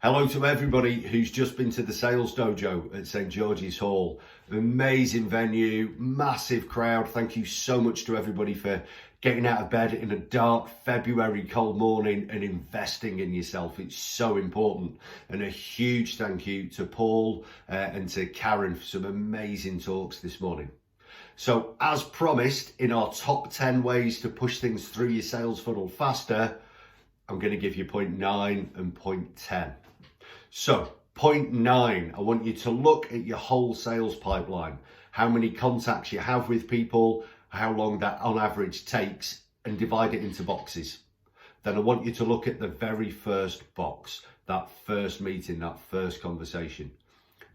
Hello to everybody who's just been to the Sales Dojo at St George's Hall. Amazing venue, massive crowd. Thank you so much to everybody for getting out of bed in a dark February cold morning and investing in yourself. It's so important. And a huge thank you to Paul and to Karen for some amazing talks this morning. So as promised, in our top 10 ways to push things through your sales funnel faster, I'm going to give you point 9 and point 10. So point 9, I want you to look at your whole sales pipeline, how many contacts you have with people, how long that on average takes, and divide it into boxes. Then I want you to look at the very first box, that first meeting, that first conversation.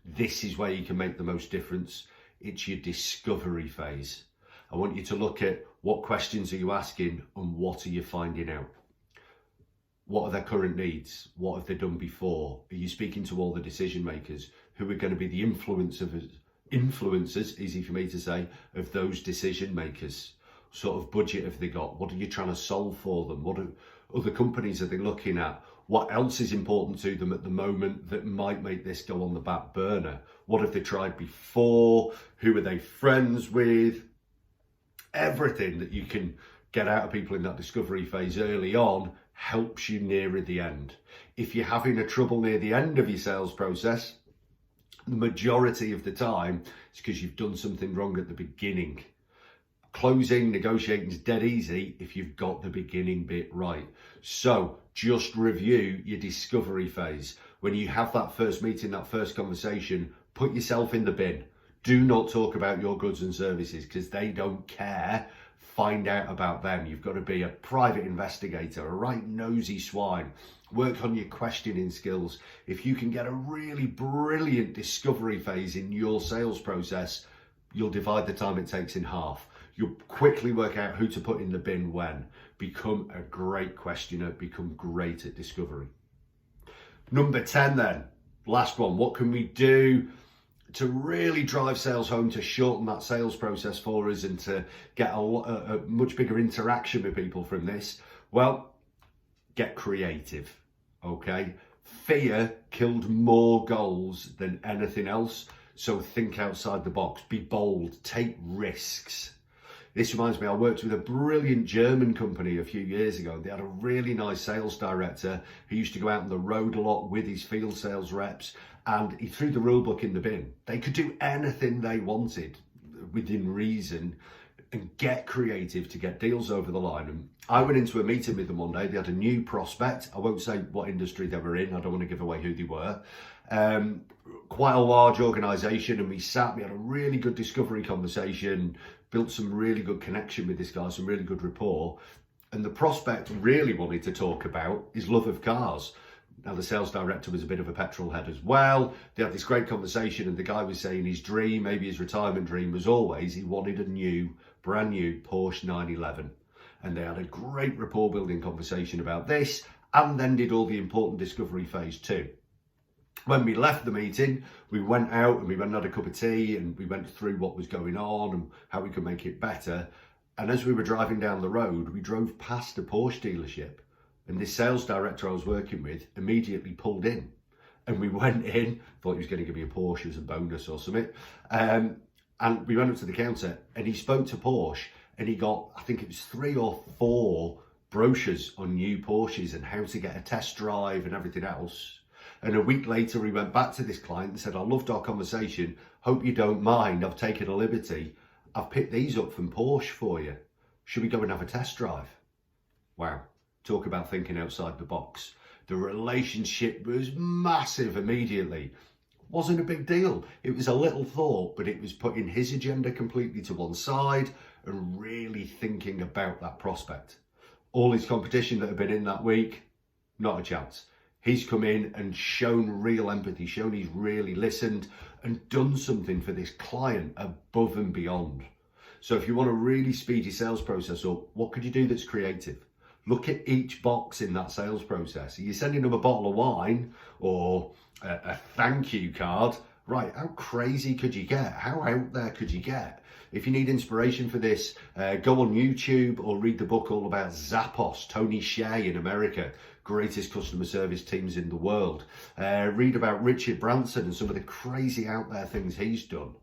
This is where you can make the most difference. It's your discovery phase. I want you to look at what questions are you asking and what are you finding out. What are their current needs? What have they done before? Are you speaking to all the decision makers who are going to be the influencers, easy for me to say, of those decision makers? Sort of budget have they got? What are you trying to solve for them? What other companies are they looking at? What else is important to them at the moment that might make this go on the back burner? What have they tried before? Who are they friends with? Everything that you can get out of people in that discovery phase early on helps you nearer the end. If you're having a trouble near the end of your sales process, the majority of the time it's because you've done something wrong at the beginning. Closing, negotiating is dead easy if you've got the beginning bit right. So just review your discovery phase. When you have that first meeting, that first conversation, put yourself in the bin. Do not talk about your goods and services because they don't care. Find out about them. You've got to be a private investigator, a right nosy swine. Work on your questioning skills. If you can get a really brilliant discovery phase in your sales process, you'll divide the time it takes in half. You'll quickly work out who to put in the bin when. Become a great questioner, become great at discovery. Number 10 then, last one. What can we do to really drive sales home, to shorten that sales process for us and to get a much bigger interaction with people from this? Well, get creative, okay? Fear killed more goals than anything else. So think outside the box, be bold, take risks. This reminds me, I worked with a brilliant German company a few years ago. They had a really nice sales director who used to go out on the road a lot with his field sales reps, and he threw the rule book in the bin. They could do anything they wanted within reason and get creative to get deals over the line. And I went into a meeting with them one day. They had a new prospect. I won't say what industry they were in. I don't want to give away who they were. Quite a large organization, and we had a really good discovery conversation, built some really good connection with this guy, some really good rapport. And the prospect really wanted to talk about his love of cars. Now, the sales director was a bit of a petrol head as well. They had this great conversation, and the guy was saying his dream, maybe his retirement dream, was always he wanted a brand new Porsche 911. And they had a great rapport building conversation about this, and then did all the important discovery phase too. When we left the meeting, we went out and we went and had a cup of tea and we went through what was going on and how we could make it better. And as we were driving down the road, we drove past a Porsche dealership, and this sales director I was working with immediately pulled in. And we went in, thought he was going to give me a Porsche as a bonus or something. And we went up to the counter and he spoke to Porsche, and he got, I think it was 3 or 4 brochures on new Porsches and how to get a test drive and everything else. And a week later, we went back to this client and said, I loved our conversation. Hope you don't mind. I've taken a liberty. I've picked these up from Porsche for you. Should we go and have a test drive? Wow. Talk about thinking outside the box. The relationship was massive immediately. Wasn't a big deal. It was a little thought, but it was putting his agenda completely to one side and really thinking about that prospect. All his competition that had been in that week, not a chance. He's come in and shown real empathy, shown he's really listened and done something for this client above and beyond. So if you want to really speed your sales process up, what could you do that's creative? Look at each box in that sales process. Are you sending them a bottle of wine or a thank you card? Right, how crazy could you get? How out there could you get? If you need inspiration for this, go on YouTube or read the book all about Zappos, Tony Hsieh in America. greatest customer service teams in the world. Read about Richard Branson and some of the crazy out there things he's done.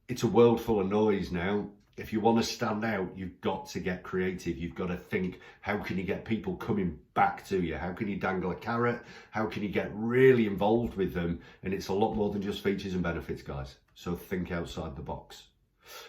It's a world full of noise now. If you want to stand out, you've got to get creative. You've got to think, how can you get people coming back to you? How can you dangle a carrot? How can you get really involved with them? And it's a lot more than just features and benefits, guys. So think outside the box.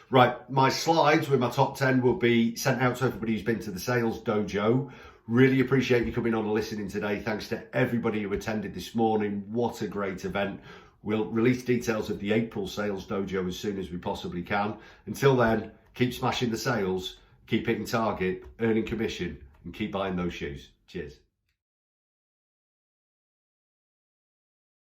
Right, my slides with my top 10 will be sent out to everybody who's been to the Sales Dojo. Really appreciate you coming on and listening today. Thanks to everybody who attended this morning. What a great event. We'll release details of the April Sales Dojo as soon as we possibly can. Until then, keep smashing the sales, keep hitting target, earning commission, and keep buying those shoes. Cheers.